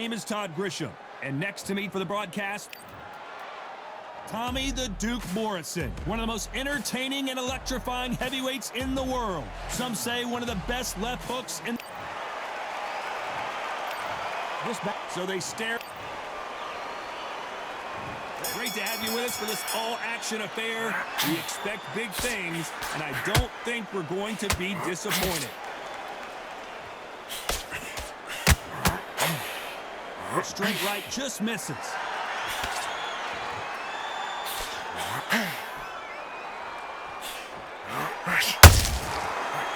name is Todd Grisham, and next to me for the broadcast, Tommy the Duke Morrison, one of the most entertaining and electrifying heavyweights in the world. Some say one of the best left hooks in this back. So they stare. Great to have you with us for this all-action affair. We expect big things, and I don't think we're going to be disappointed. Straight right just misses.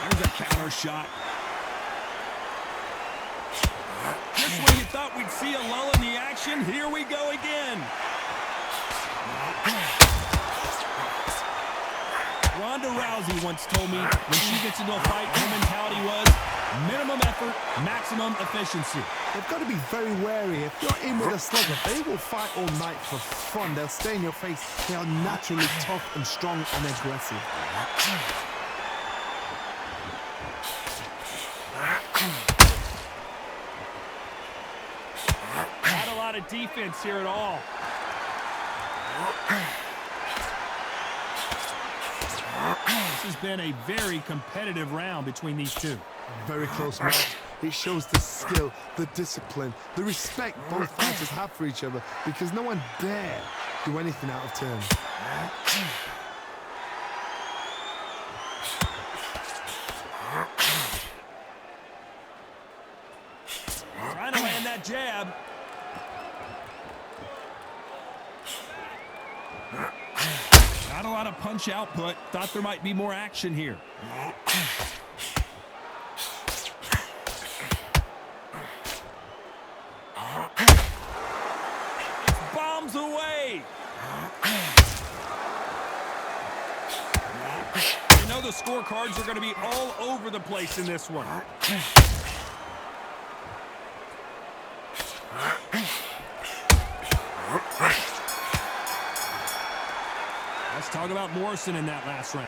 There's a counter shot. Just when you thought we'd see a lull in the action, here we go again. Ronda Rousey once told me when she gets into a fight, her mentality was minimum effort, maximum efficiency. They've got to be very wary. If you're in with a slugger, they will fight all night for fun. They'll stay in your face. They are naturally tough and strong and aggressive. Not a lot of defense here at all. This has been a very competitive round between these two. Very close match. It shows the skill, the discipline, the respect both fighters have for each other, because no one dare do anything out of turn. Trying to land that jab. Not a lot of punch output. Thought there might be more action here. Bombs away. You know the scorecards are going to be all over the place in this one. Let's talk about Morrison in that last round.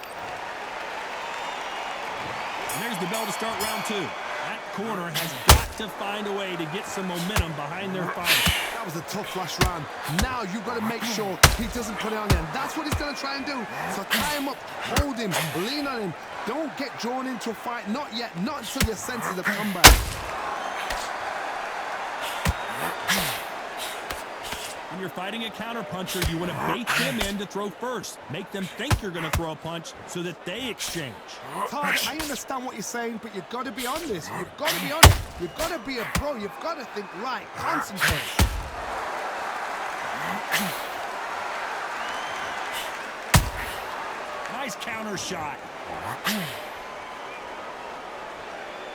And there's the bell to start round two. That corner has got to find a way to get some momentum behind their fighter. That was a tough last round. Now you've got to make sure he doesn't put it on him. That's what he's going to try and do. So tie him up, hold him, lean on him. Don't get drawn into a fight. Not yet. Not until your senses have come back. When you're fighting a counterpuncher, you want to bait them in to throw first. Make them think you're going to throw a punch so that they exchange. Todd, I understand what you're saying, but you've got to be on this. You've got to be on it. You've got to be a pro. You've got to think right. Concentrate. Nice counter shot.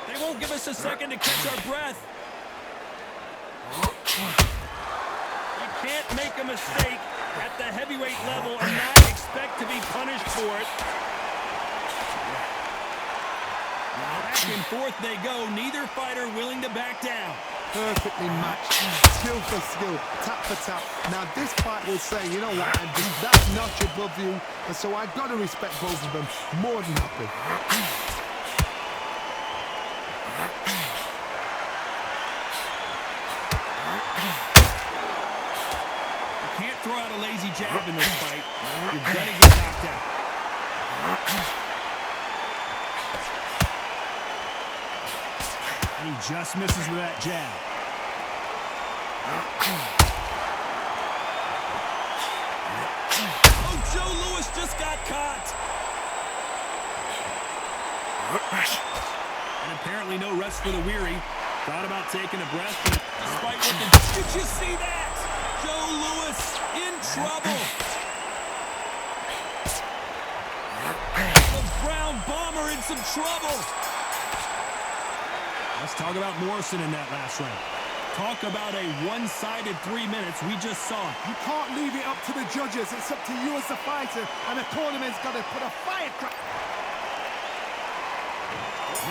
They won't give us a second to catch our breath. You can't make a mistake at the heavyweight level and not expect to be punished for it. Back and forth they go, neither fighter willing to back down. Perfectly matched, skill for skill, tap for tap. Now this fight will say, you know what, I'm just that notch above you, and so I've got to respect both of them more than happy. You can't throw out a lazy jab in this fight. You're gonna get knocked out. He just misses with that jab. Oh, Joe Louis just got caught. And apparently no rest for the weary. Thought about taking a breath, but despite what the... Did you see that? Joe Louis in trouble. The Brown Bomber in some trouble. Let's talk about Morrison in that last round. Talk about a one-sided 3 minutes. We just saw it. You can't leave it up to the judges. It's up to you as the fighter, and the tournament's got to put a firecracker.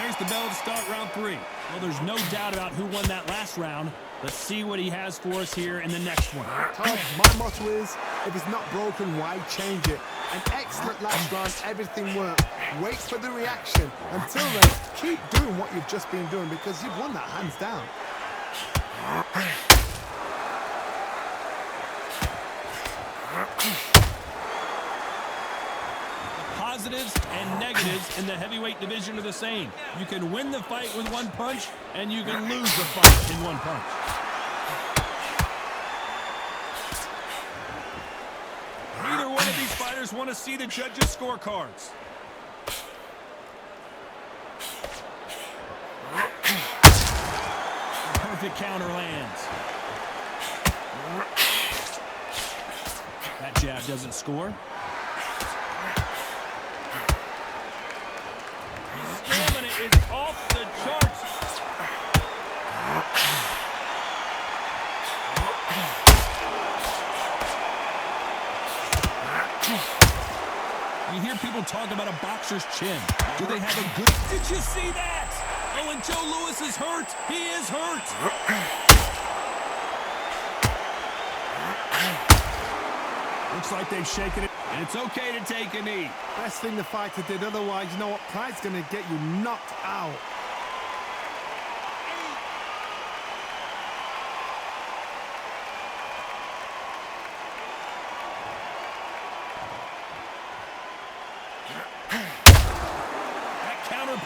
There's the bell to start round three. Well, there's no doubt about who won that last round. Let's see what he has for us here in the next one. Todd, my motto is, if it's not broken, why change it? An excellent last round, everything worked. Wait for the reaction. Until then, keep doing what you've just been doing, because you've won that hands down. and negatives in the heavyweight division are the same. You can win the fight with one punch, and you can lose the fight in one punch. Neither one of these fighters want to see the judges' scorecards. Perfect counter lands. That jab doesn't score. Stamina is off the charts. You hear people talk about a boxer's chin. Do they have a good... Did you see that? Oh, and Joe Louis is hurt. He is hurt. Looks like they've shaken it. And it's okay to take a knee. Best thing the fighter did, otherwise, you know what? Pride's going to get you knocked out.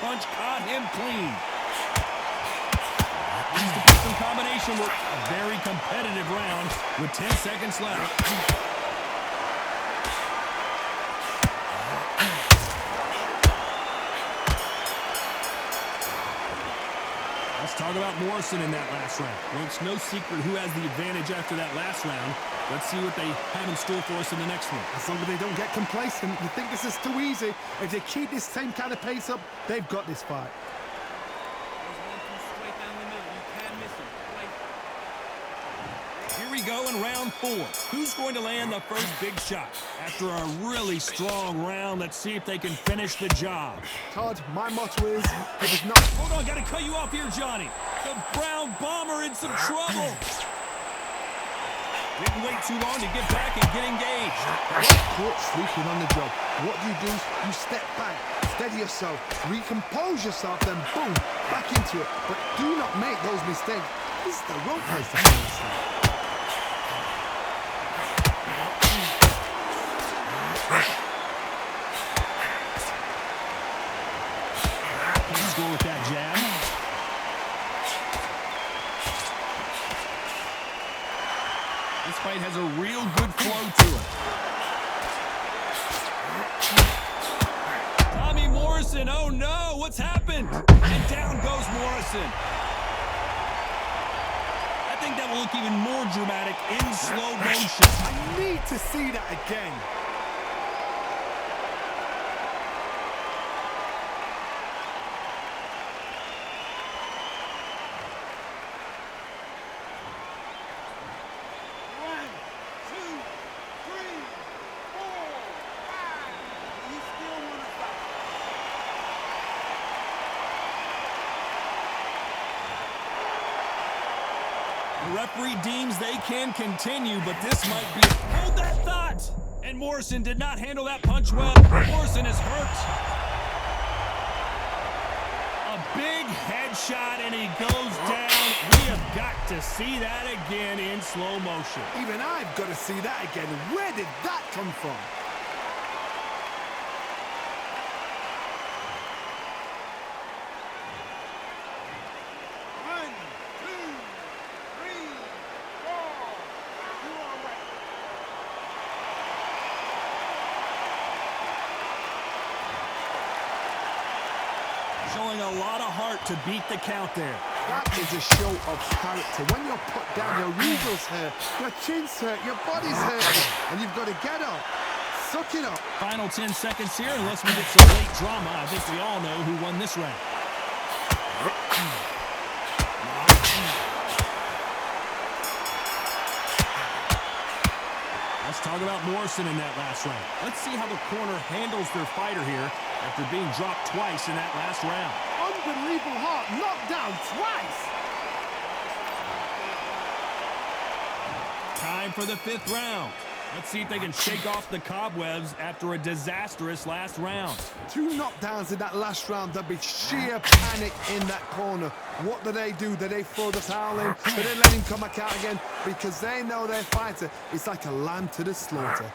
Punch caught him clean. Needs to put some combination work. A very competitive round with 10 seconds left. Let's talk about Morrison in that last round. Well, it's no secret who has the advantage after that last round. Let's see what they have in store for us in the next one. As long as they don't get complacent, you think this is too easy. If they keep this same kind of pace up, they've got this fight. Here we go in round 4. Who's going to land the first big shot? After a really strong round, let's see if they can finish the job. Todd, my motto is, if it's not... Hold on, gotta cut you off here, Johnny. The Brown Bomber in some trouble. Didn't wait too long to get back and get engaged. Caught sleeping on the job. What you do is you step back, steady yourself, recompose yourself, then boom, back into it. But do not make those mistakes. This is the wrong place to finish yourself. Let's go with that jab. This fight has a real good flow to it. Tommy Morrison, oh no, what's happened? And down goes Morrison. I think that will look even more dramatic in slow motion. I need to see that again. The referee deems they can continue, but this might be... Hold that thought! And Morrison did not handle that punch well. Morrison is hurt. A big headshot, and he goes down. We have got to see that again in slow motion. Even I've got to see that again. Where did that come from? Showing a lot of heart to beat the count there. That is a show of character. When you're put down, your eagles hurt, your chin's hurt, your body's hurt, and you've got to get up. Suck it up. Final 10 seconds here, unless we get some late drama. I think we all know who won this round. Let's talk about Morrison in that last round. Let's see how the corner handles their fighter here after being dropped twice in that last round. Unbelievable heart, knocked down twice. Time for the 5th round. Let's see if they can shake off the cobwebs after a disastrous last round. 2 knockdowns in that last round. There'll be sheer panic in that corner. What do? Do they throw the towel in? Do they let him come back out again? Because they know their fighter is like a lamb to the slaughter.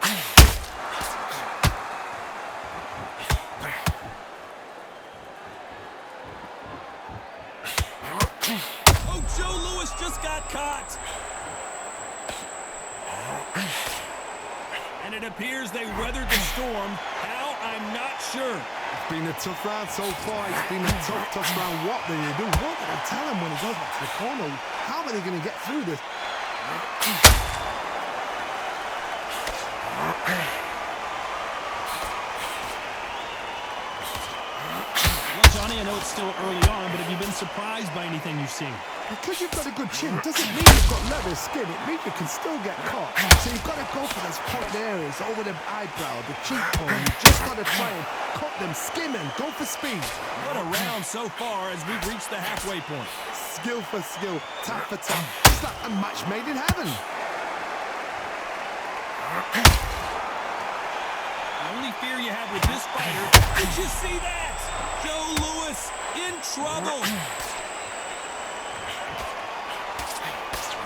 got caught. And it appears they weathered the storm. How? I'm not sure. It's been a tough round so far. It's been a tough round. What do you do? What did I tell him when he goes back to the corner? How are they going to get through this? Well, Johnny, I know it's still early on, but have you been surprised by anything you've seen? Because you've got a good chin doesn't mean you've got level skin. It means you can still get caught. So you've got to go for those point areas over the eyebrow, the cheekbone. You've just got to try and cut them, skim them, go for speed. What a round so far as we've reached the halfway point. Skill for skill, tap for tap. It's like a match made in heaven. The only fear you have with this fighter, did you see that? Joe Louis in trouble.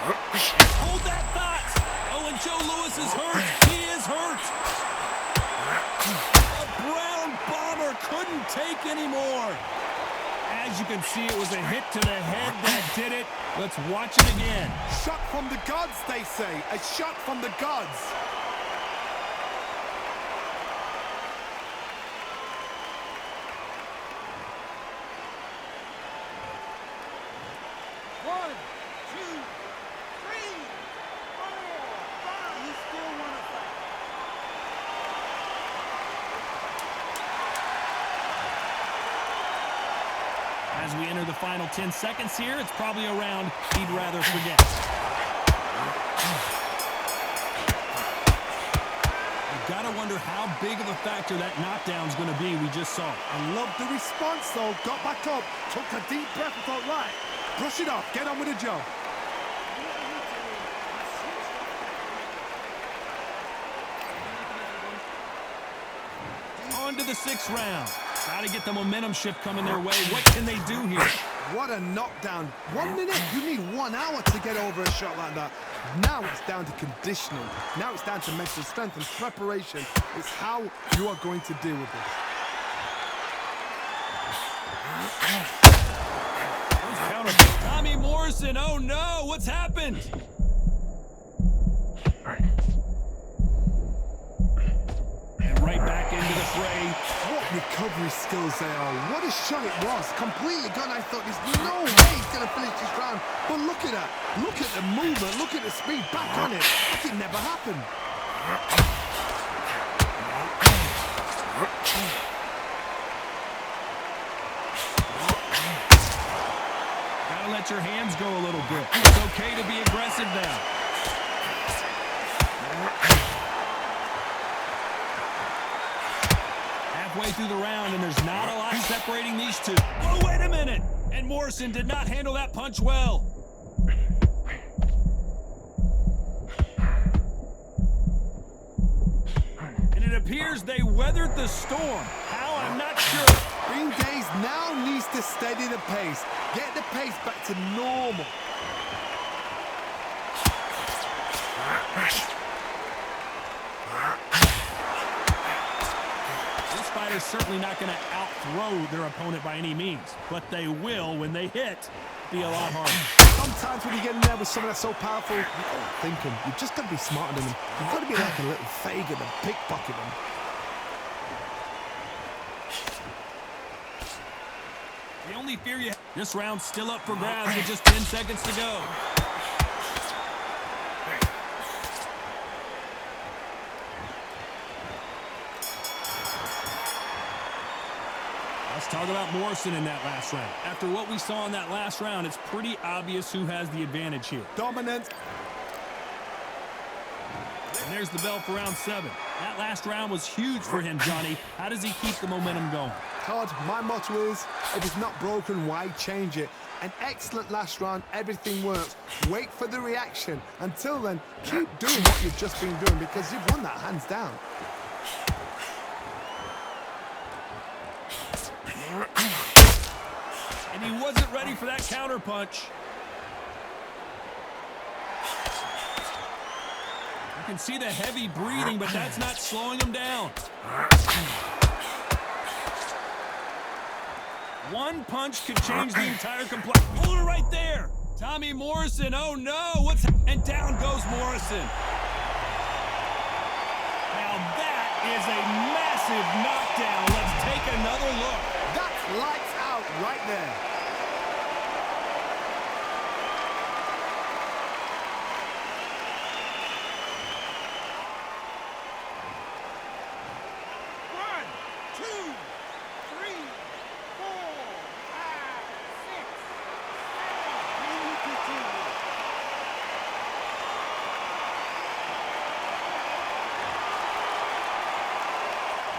Hold that thought. Oh, and Joe Louis is hurt. He is hurt. A Brown Bomber couldn't take anymore. As you can see, it was a hit to the head that did it. Let's watch it again. Shot from the gods, they say. A shot from the gods. As we enter the final 10 seconds here, it's probably a round he'd rather forget. You've got to wonder how big of a factor that knockdown's going to be we just saw. I love the response, though. Got back up, took a deep breath and thought, right, brush it off, get on with the job. On to the 6th round. Got to get the momentum shift coming their way. What can they do here? What a knockdown. 1 minute, you need 1 hour to get over a shot like that. Now it's down to conditioning. Now it's down to mental strength and preparation. It's how you are going to deal with this. Counter. Tommy Morrison, oh no, what's happened? And right back into the fray. What recovery skills they are. What a shot it was. Completely gone. I thought there's no way he's going to finish this round. But look at that. Look at the movement. Look at the speed. Back on it. Like it never happened. Gotta let your hands go a little bit. It's okay to be aggressive now. Halfway through the round, and there's not a lot separating these two. Oh, wait a minute! And Morrison did not handle that punch well. And it appears they weathered the storm. How? I'm not sure. Green Days now needs to steady the pace. Get the pace back to normal. This fighter's certainly not going to outthrow their opponent by any means, but they will, when they hit, be a lot harder. Sometimes when you get in there with someone that's so powerful, you don't think him. You've just got to be smarter than him. You've got to be like a little Fagin and pickpocket him. The only fear you have. This round's still up for grabs with just 10 seconds to go. Let's talk about Morrison in that last round. After what we saw in that last round, it's pretty obvious who has the advantage here. Dominant. And there's the bell for round 7. That last round was huge for him, Johnny. How does he keep the momentum going? Todd, my motto is, if it's not broken, why change it? An excellent last round, everything works. Wait for the reaction. Until then, keep doing what you've just been doing because you've won that hands down. And he wasn't ready for that counter punch. You can see the heavy breathing, but that's not slowing him down. One punch could change the entire complex. Hold it right there. Tommy Morrison, oh no, and down goes Morrison. Now that is a massive knockdown. Let's take another look. That's lights out right there.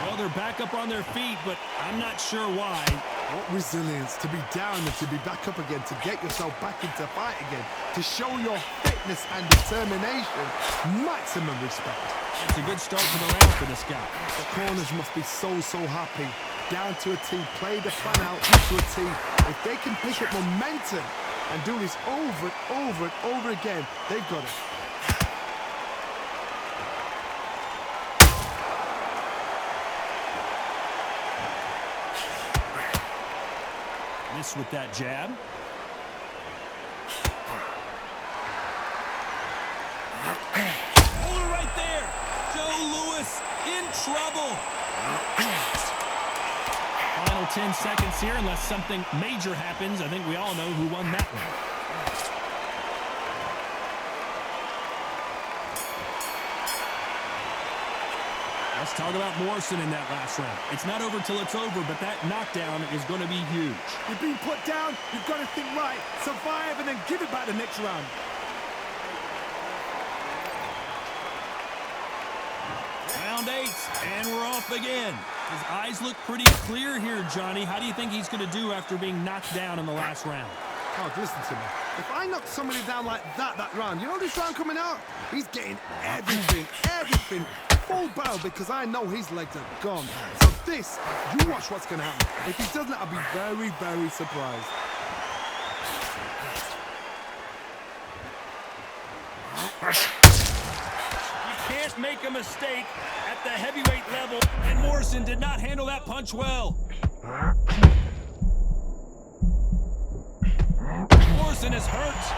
Well, they're back up on their feet, but I'm not sure why. What resilience to be down and to be back up again, to get yourself back into fight again, to show your fitness and determination. Maximum respect. It's a good start to the round for this guy. The corners must be so happy. Down to a T, play the plan out to a T. If they can pick up momentum and do this over and over and over again, they've got it. Miss with that jab. Hold it right there. Joe Louis in trouble. Final 10 seconds here, unless something major happens. I think we all know who won that one. Let's talk about Morrison in that last round. It's not over till it's over, but that knockdown is going to be huge. You've been put down, you've got to think right, survive, and then give it back the next round. Round 8, and we're off again. His eyes look pretty clear here, Johnny. How do you think he's going to do after being knocked down in the last round? Oh, listen to me. If I knock somebody down like that round, you know this round coming out? He's getting everything, full barrel, because I know his legs are gone. So this, you watch what's going to happen. If he doesn't, I'll be very, very surprised. You can't make a mistake at the heavyweight level, and Morrison did not handle that punch well. Morrison is hurt.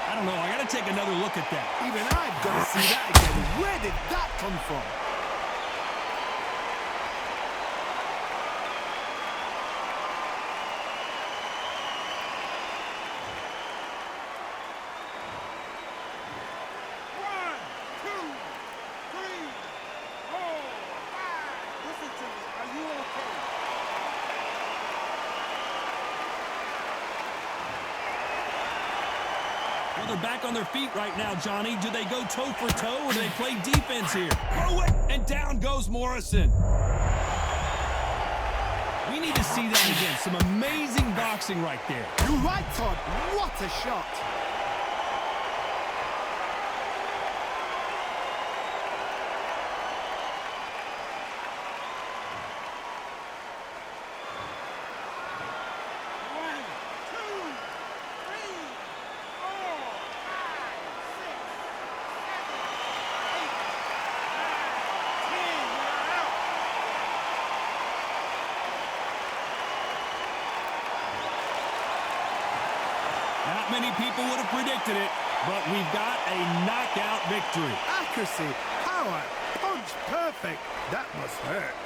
I don't know. I got to take another look at that. Even I've got to see that again. Where did that come from? Well, they're back on their feet right now, Johnny. Do they go toe for toe or do they play defense here? Oh, wait, and down goes Morrison. We need to see that again. Some amazing boxing right there. You're right, Todd. What a shot. Not many people would have predicted it, but we've got a knockout victory. Accuracy, power, punch, perfect. That must hurt.